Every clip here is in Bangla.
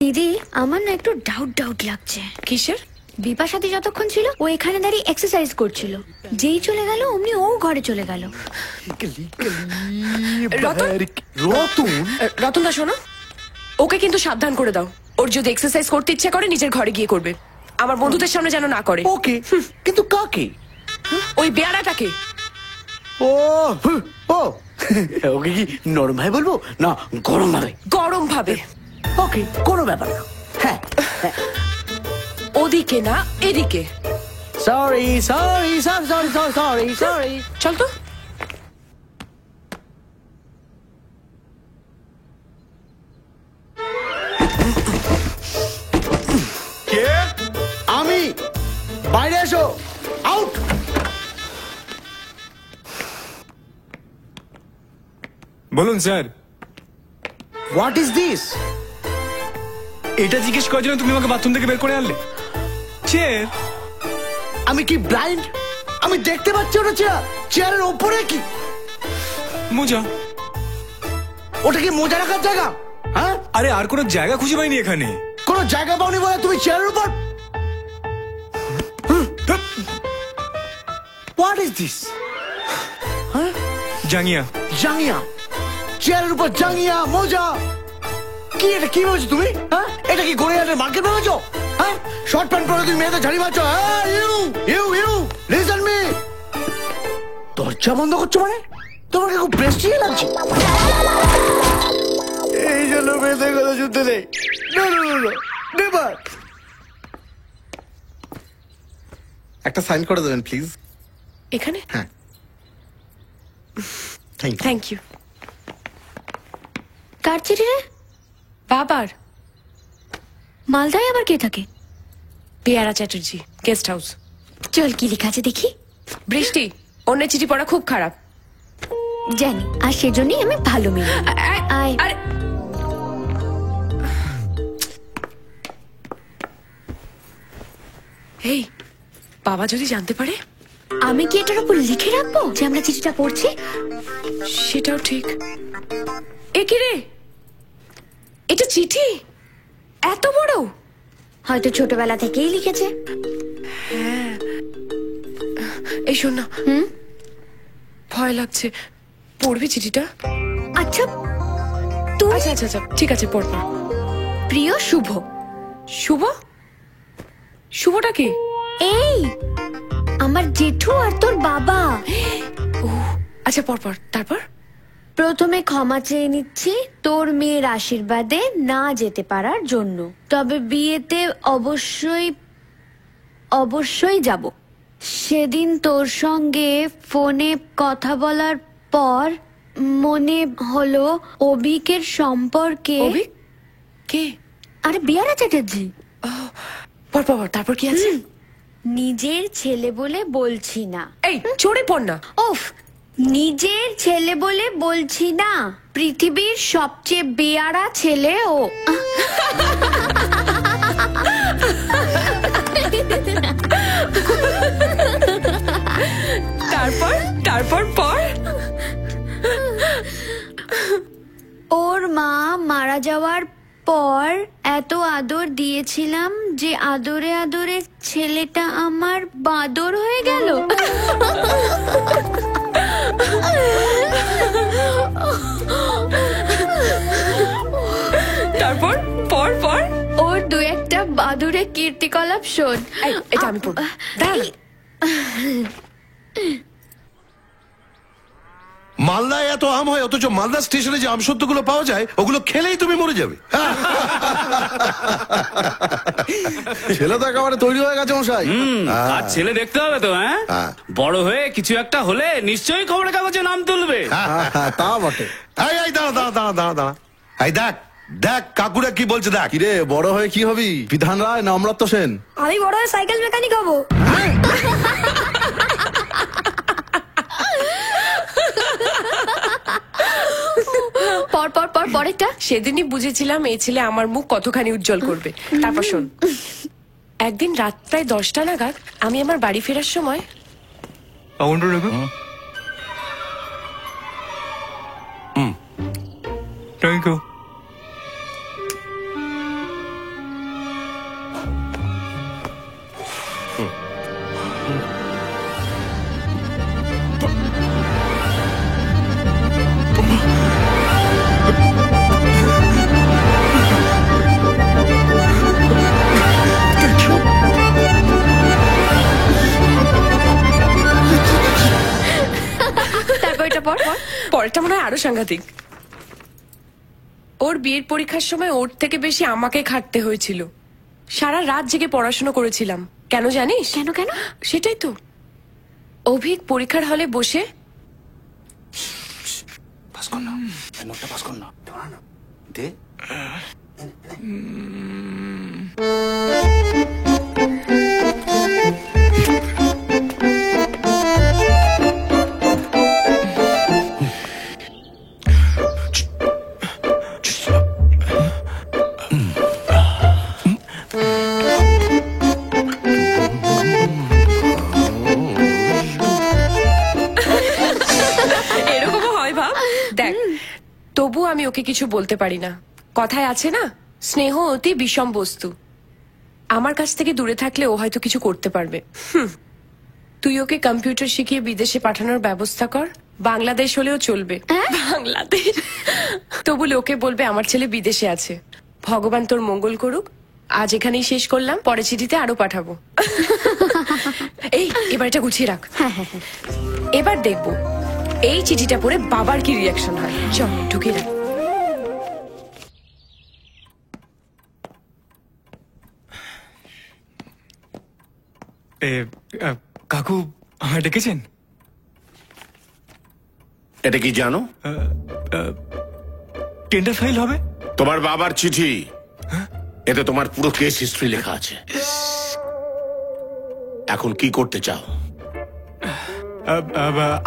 দিদি আমার না একটু ডাউট ডাউট লাগছে। কিসের? বিপার সাথে যতক্ষণ ছিল ও এখানে দাঁড়িয়ে এক্সারসাইজ করছিল, যেই চলে গেল অমনি ও ঘরে চলে গেল। রতনদা শোনো, ওকে কিন্তু সাবধান করে দাও। ওর যদি এক্সারসাইজ করতে ইচ্ছে করে নিজের ঘরে গিয়ে করবে, আমার বন্ধুদের সামনে যেন না করে। ওকে, কিন্তু কাকে? ওই বেয়ারাটাকে। ও ও ওকে কি নরম ভাই বলবো না গরম ভাবে? গরম ভাবে। ওকে, কোনো ব্যাপার না। হ্যাঁ, ওদিকে না এদিকে। Sorry sorry sorry sorry sorry sorry. চল তো। কে? আমি। বাইরে এসো। আউট। বলুন স্যার। What is this? এটা জিজ্ঞেস করার জন্য তুমি আমাকে বাথরুম থেকে বের করে আনলে? চেয়ার। আমি কি ব্লাইন্ড? আমি দেখতে পাচ্ছি ওটা চেয়ার। চেয়ারের ওপরে কি? মোজা। ওটা কি মোজা রাখার জায়গা? হ্যাঁ, আরে আর কোনো জায়গা খুঁজে পাইনি এখানে। কোনো জায়গা পাওনি বলে তুমি চেয়ারের উপর? What is this? হ্যাঁ, জাঙ্গিয়া। জাঙ্গিয়া। চেয়ারের উপর জাঙ্গিয়া, মোজা। কি এটা কি বলছো তুমি? হ্যাঁ, এটা কি গড়িয়াহাটের মার্কেট ভেবেছো? হ্যাঁ, শর্ট প্যান্ট পরে তুমি মেয়েদের ঝাড়ি মারছো? You you you listen me. দরজা বন্ধ করছো মানে? তোমাকে খুব প্রেস্টিজ লাগছে। এই জন্য মেয়েদের কথা শুনতে নেই। No no no no, never. একটা সাইন করে দেবেন প্লিজ। এখানে? হ্যাঁ, থ্যাংক ইউ। Thank you. কার চিঠি রে? বাবার। মালদায় আবার কে থাকে? পেয়ারা চ্যাটার্জি, গেস্ট হাউস। চল কি লেখা আছে দেখি। বৃষ্টি, অন্যের চিঠি পড়া খুব খারাপ। জানি, আর সেজন্যই আমি ভালো মেয়ে। আয়। আরে এই, বাবা যদি জানতে পারে? আমি কি এটার উপর লিখে রাখবো যে আমরা চিঠিটা পড়ছি? সেটাও ঠিক। এ কি রে, এটা চিঠি এত বড়? হয়তো ছোটবেলা থেকেই লিখেছে। এই শোন না, ভয় লাগছে। পড়বি চিঠিটা? আচ্ছা তুই। আচ্ছা আচ্ছা আচ্ছা, ঠিক আছে, পড় পড়। প্রিয় শুভ। শুভ? শুভটা কি? এই আমার জেঠু আর তোর বাবা। ও আচ্ছা, পড় পড়। তারপর? প্রথমে ক্ষমা চেয়ে নিচ্ছি তোর মেয়ের আশীর্বাদে না যেতে পারার জন্য, তবে বিয়েতে অবশ্যই যাব। সেদিন তোর সঙ্গে ফোনে কথা বলার পর মনে হলো অভিকের সম্পর্কে। অভিক কে? আরে বিয়ারা চ্যাটার্জি। পড় পড় পড়। তারপর কি আছে? নিজের ছেলে বলে বলছি না। এই চড়ে পড় না। ওফ, নিজের ছেলে বলে বলছি না, পৃথিবীর সবচেয়ে বেয়ারা ছেলে ও। তারপর তারপর পর। ওর মা মারা যাওয়ার পর এত আদর দিয়েছিলাম যে আদরে আদরে ছেলেটা আমার বাদর হয়ে গেল। তারপর পর পর। ওর দু একটা বাদুরে কীর্তিকলাপ শোন। এটা আমি পড়ব। দাঁড়া। মালদায় এত আম হয়, অথচ মালদা স্টেশনে যে আমসত্ত্ব গুলো পাওয়া যায় ওগুলো খেলেই তুমি মরে যাবে। ছেলে তো একেবারে তৈরি হয়ে গেছে মশাই। আর ছেলে দেখতে হবে তো। হ্যাঁ, বড় হয়ে কিছু একটা হলে নিশ্চয়ই খবরের কাগজে নাম তুলবে। তা বটে। এই দাঁড়া দাঁড়া দাঁড়া দাঁড়া দাঁড়া। এই দেখ দেখ কাকুরা কি বলছে দেখ। কিরে, বড় হয়ে কি হবি? বিধান রায় না অমলাত্য সেন? আমি বড় হয়ে সাইকেল মেকানিক হবো। পর পর পর পরেরটা। সেদিনই বুঝেছিলাম এই ছেলে আমার মুখ কতখানি উজ্জ্বল করবে। তারপর শোন, একদিন রাত প্রায় 10টা নাগাদ আমি আমার বাড়ি ফেরার সময়। Thank you. ফলটা মনে হয় আরো সাংঘাতিক। ওর বিয়ের পরীক্ষার সময় ওর থেকে বেশি আমাকে খাটতে হয়েছিল। সারা রাত জেগে পড়াশোনা করেছিলাম। কেন জানিস? কেন কেন? সেটাই তো, অভিক পরীক্ষার হলে বসে পাস কর না, নোটটা পাস কর না, দে। এরকমও হয় ভাব। দেখ, তবু আমি ওকে কিছু বলতে পারি না। কথায় আছে না, স্নেহ অতি বিষম বস্তু। আমার কাছ থেকে দূরে থাকলে ও হয়তো কিছু করতে পারবে। তুই ওকে কম্পিউটার শিখিয়ে বিদেশে পাঠানোর ব্যবস্থা কর। বাংলাদেশ হলেও চলবে। বাংলাদেশ? তবু লোকে বলবে আমার ছেলে বিদেশে আছে। ভগবান তোর মঙ্গল করুক। আজ এখানেই শেষ করলাম, পরে চিঠিতে আরো পাঠাবো। এই, এবার এটা গুছিয়ে রাখ। এবার দেখবো এই চিঠিটা পড়ে বাবার কি রিয়াকশন হয়। চল ঢুকিয়ে রাখ। কাকু আমায় ডেকেছেন? এটা কি জানো? টেন্ডার ফাইল হবে। তোমার বাবার চিঠি, এতে তোমার পুরো কেস হিস্ট্রি লেখা আছে। এখন কি করতে চাও?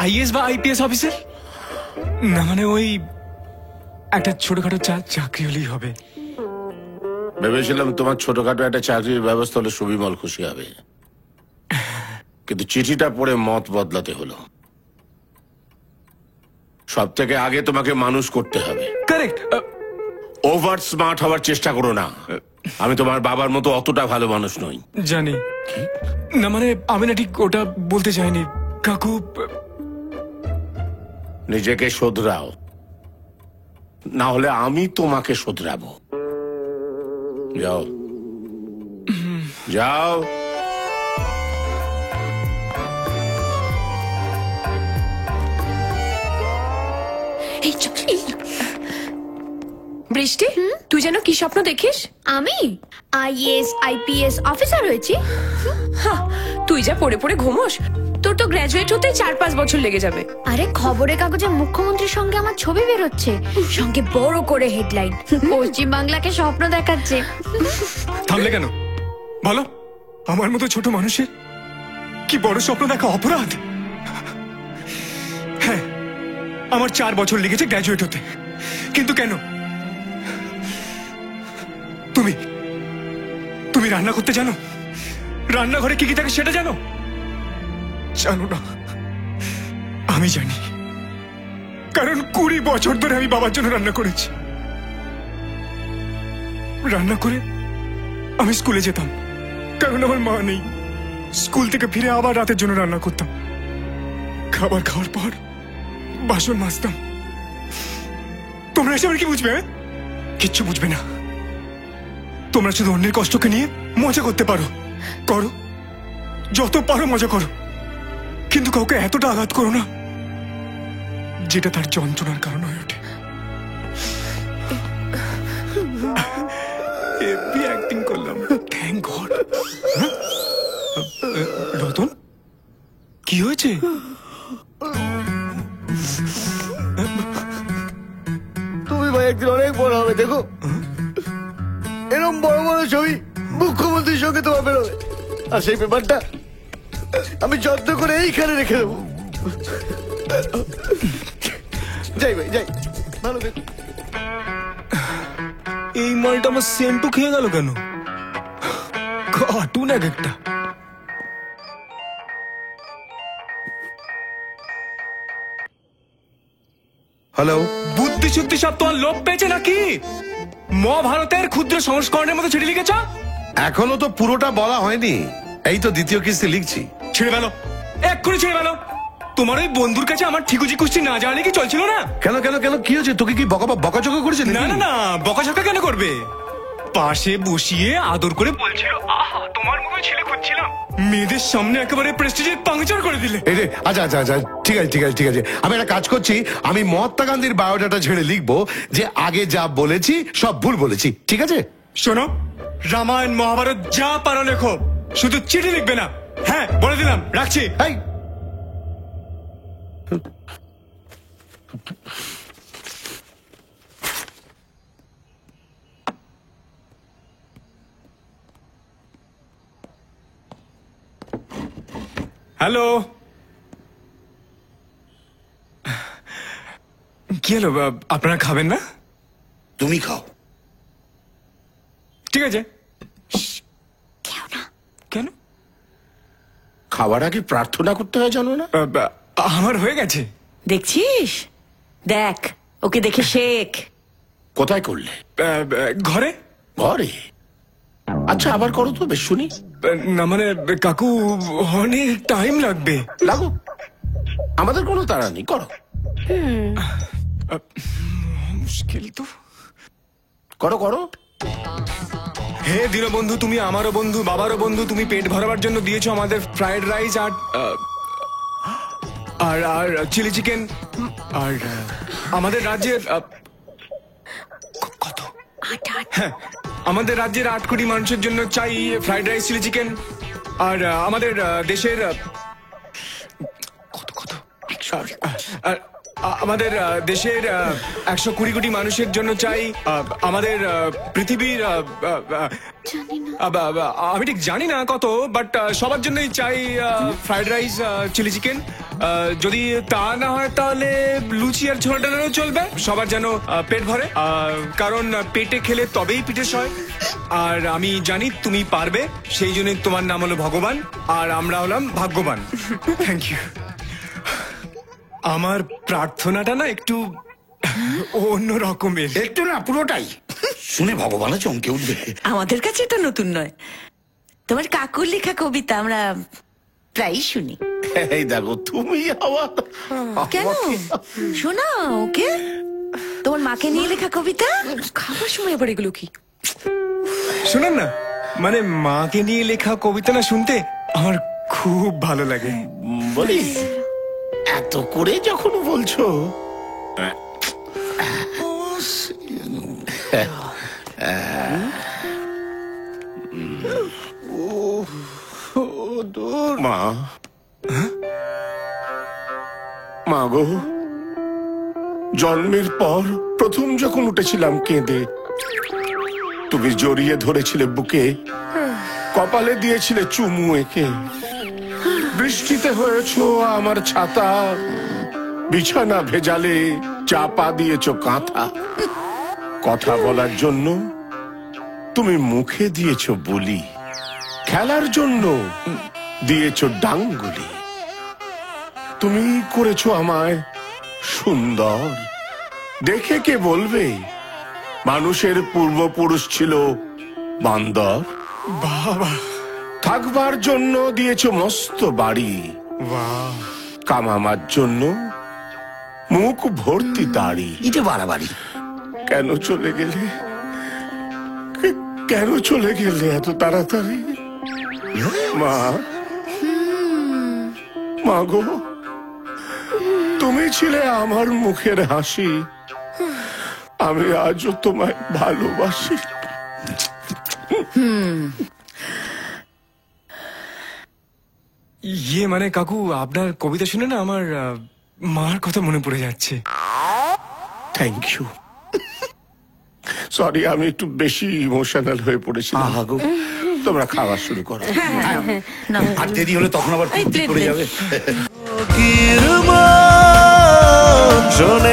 আইএস বা আইপিএস অফিসার? না মানে ওই একটা ছোটখাটো চাকরি হলেই হবে। ভেবেছিলাম তোমার ছোটখাটো একটা চাকরির ব্যবস্থা হলে সুবিমল খুশি হবে, কিন্তু চিঠিটা পড়ে মত বদলাতে হলো। সব থেকে আগে তোমাকে মানুষ করতে হবে। কারেক্ট। ওভার স্মার্ট হওয়ার চেষ্টা করো না। আমি তোমার বাবার মতো অতটা ভালো মানুষ নই। জানি না, মানে আমি না ঠিক ওটা বলতে চাইনি কাকু। নিজেকে শোধরাও, না হলে আমি তোমাকে শোধরাবো। যাও যাও। এই চল। বৃষ্টি, তুই যেন কি স্বপ্ন দেখিস? আমি আইএস আইপিএস অফিসার হয়েছি। তুই যা পড়ে পড়ে ঘুমোস, তোর তো গ্রাজুয়েট হতে 4-5 বছর লেগে যাবে। আরে খবরের কাগজে মুখ্যমন্ত্রীর সঙ্গে আমার ছবি বেরোচ্ছে, সঙ্গে বড় করে হেডলাইন, পশ্চিম বাংলাকে স্বপ্ন দেখাচ্ছে। থামলে কেন বলো? আমার মতো ছোট মানুষের কি বড় স্বপ্ন দেখা অপরাধ? হ্যাঁ, আমার 4 বছর লেগেছে গ্র্যাজুয়েট হতে, কিন্তু কেন? তুমি রান্না করতে জানো? রান্নাঘরে কি কি থাকে সেটা জানো? জানো না? আমি জানি, কারণ 20 বছর ধরে আমি বাবার জন্য রান্না করেছি। রান্না করে আমি স্কুলে যেতাম, কারণ আমার মা নেই। স্কুল থেকে ফিরে আবার রাতের জন্য রান্না করতাম। খাবার খাওয়ার পর বাসন মাজতাম। তোমরা এসে কি বুঝবে? কিচ্ছু বুঝবে না। তোমরা শুধু অন্যের কষ্টকে নিয়ে মজা করতে পারো, করো, যত পারো মজা করো, কিন্তু কাউকে এতটা আঘাত করো না যেটা তার যন্ত্রণার কারণ হয়ে ওঠে। অ্যাক্টিং করলাম, থ্যাংক গড। রতন, কি হয়েছে? তুমি ভাই একদিন অনেক বড় হবে, দেখো এরকম বড় বড় ছবি মুখ্যমন্ত্রীর সঙ্গে তোমার বেরোবে। আর সেই পেপারটা আমি যত্ন করে এইখানে রেখে দেবো। যাই ভাই যাই, ভালো দেখো। এই মালটা আমার সেন্টু খেয়ে গেল কেন? কার্টুন এক একটা। হ্যালো, বুদ্ধি শুদ্ধি সব তোমার লোপ পেয়েছে নাকি? মহাভারতের ক্ষুদ্র সংস্করণের মতো চিঠি লিখেছ? এখনো তো পুরোটা বলা হয়নি, এই তো দ্বিতীয় কিস্তি লিখছি। ছেড়ে ফেলো, এক্ষুনি ছেড়ে ফেলো। তোমার ওই বন্ধুর কাছে আমার ঠিকুজি কুস্তি না জানলে কি চলছিল না? কেন কেন কেন, কি হয়েছে? তোকে কি বকাচকা করেছে? না না না, বকাঝকা কেন করবে? পাশে বসিয়ে আদর করে বলছিল, আহা তোমার মতো ছেলে খুঁজছিলাম। মেয়েদের সামনে একেবারে প্রেস্টিজের পাংচার করে দিলে। এই রে, আচ্ছা আচ্ছা আচ্ছা, ঠিক আছে ঠিক আছে ঠিক আছে, আমি একটা কাজ করছি, আমি মহাত্মা গান্ধীর বায়োডাটা ছেড়ে লিখবো যে আগে যা বলেছি সব ভুল বলেছি, ঠিক আছে? শোনো, রামায়ণ মহাভারত যা পারো লেখো, শুধু চিঠি লিখবে না। হ্যাঁ বলে দিলাম, রাখছি। এই হ্যালো, কি হলো, আপনারা খাবেন না? তুমি খাও। ঠিক আছে। কেন? খাওয়ার আগে প্রার্থনা করতে হয় জানো না? আমার হয়ে গেছে। দেখছিস, দেখ ওকে দেখে শেখ। কোথায় করলে? ঘরে। ঘরে? আচ্ছা আবার করো তো, বেশ শুনি। না মানে কাকু, অনেক টাইম লাগবে। লাগো, আমাদের কোনো তাড়া নেই, করো। মুশকিল তো। করো করো। হে দীনবন্ধু, তুমি আমারও বন্ধু, বাবারও বন্ধু, তুমি পেট ভরাবার জন্য দিয়েছো আমাদের ফ্রাইড রাইস আর চিলি চিকেন। আর আমাদের রাজ্যের কত, হ্যাঁ, আমাদের রাজ্যের 8 কোটি মানুষের জন্য চাই ফ্রাইড রাইস, চিলি চিকেন। আর আমাদের দেশের কত আর আমাদের দেশের 120 কোটি মানুষের জন্য চাই, আমাদের পৃথিবীর আমি ঠিক জানি না কত, বাট সবার জন্যই চাই ফ্রাইড রাইস, চিলি চিকেন। যদি তা না হয় তাহলে লুচি আর ছোলা ডালেরও চলবে, সবার যেন পেট ভরে। কারণ পেটে খেলে তবেই পিঠে সয়। আর আমি জানি তুমি পারবে, সেই জন্য তোমার নাম হলো ভগবান, আর আমরা হলাম ভাগ্যবান। Thank you. আমার প্রার্থনাটা না একটু অন্য রকমের। একটু না, পুরোটাই শুনে ভগবানও চমকে উঠবে। আমাদের কাছে এটা নতুন নয়, তোমার কাকুর লেখা কবিতা আমরা প্রায়ই শুনি। এই দেখো, তুমি আবার কেন শোনা ওকে, তোমার মাকে নিয়ে লেখা কবিতা। খাবার সময় আবার এগুলো কি? শোনেন না, মানে মাকে নিয়ে লেখা কবিতা না শুনতে আমার খুব ভালো লাগে। বলি, এত করে যখন বলছো, মা, মা গো, জন্মের পর প্রথম যখন উঠেছিলাম কেঁদে, তুমি জড়িয়ে ধরেছিলে বুকে, কপালে দিয়েছিলে চুমু এঁকে, বৃষ্টিতে হয়েছো আমার ছাতা, বিছানা ভেজালে চাপা দিয়েছো কাঁথা, কথা বলার জন্য তুমি মুখে দিয়েছো বলি, খেলার জন্য দিয়েছো ডাঙ্গুলি, তুমি করেছো আমায় সুন্দর। দেখে কে বলবে মানুষের পূর্বপুরুষ ছিল বান্দর? বাবা, থাকবার জন্য দিয়েছো মস্ত বাড়ি, বাহ, কামাবার জন্য মুখ ভর্তি দাড়ি। এটা বাড়াবাড়ি। কেন চলে গেলে, কেন চলে গেলে এত তাড়াতাড়ি? মা, মা গো, তুমি ছিলে আমার মুখের হাসি, আমি আজও তোমায় ভালোবাসি। ইয়ে মানে কাকু, আপনার কবিতা শুনে না আমার মার কথা মনে পড়ে যাচ্ছে। Thank you. সরি, আমি একটু বেশি ইমোশনাল হয়ে পড়েছিলাম। আহা গো, তোমরা খাওয়া শুরু করো। আর দেরি হলে তখন আবার এই পড়ে প্লেট যাবে। শোনে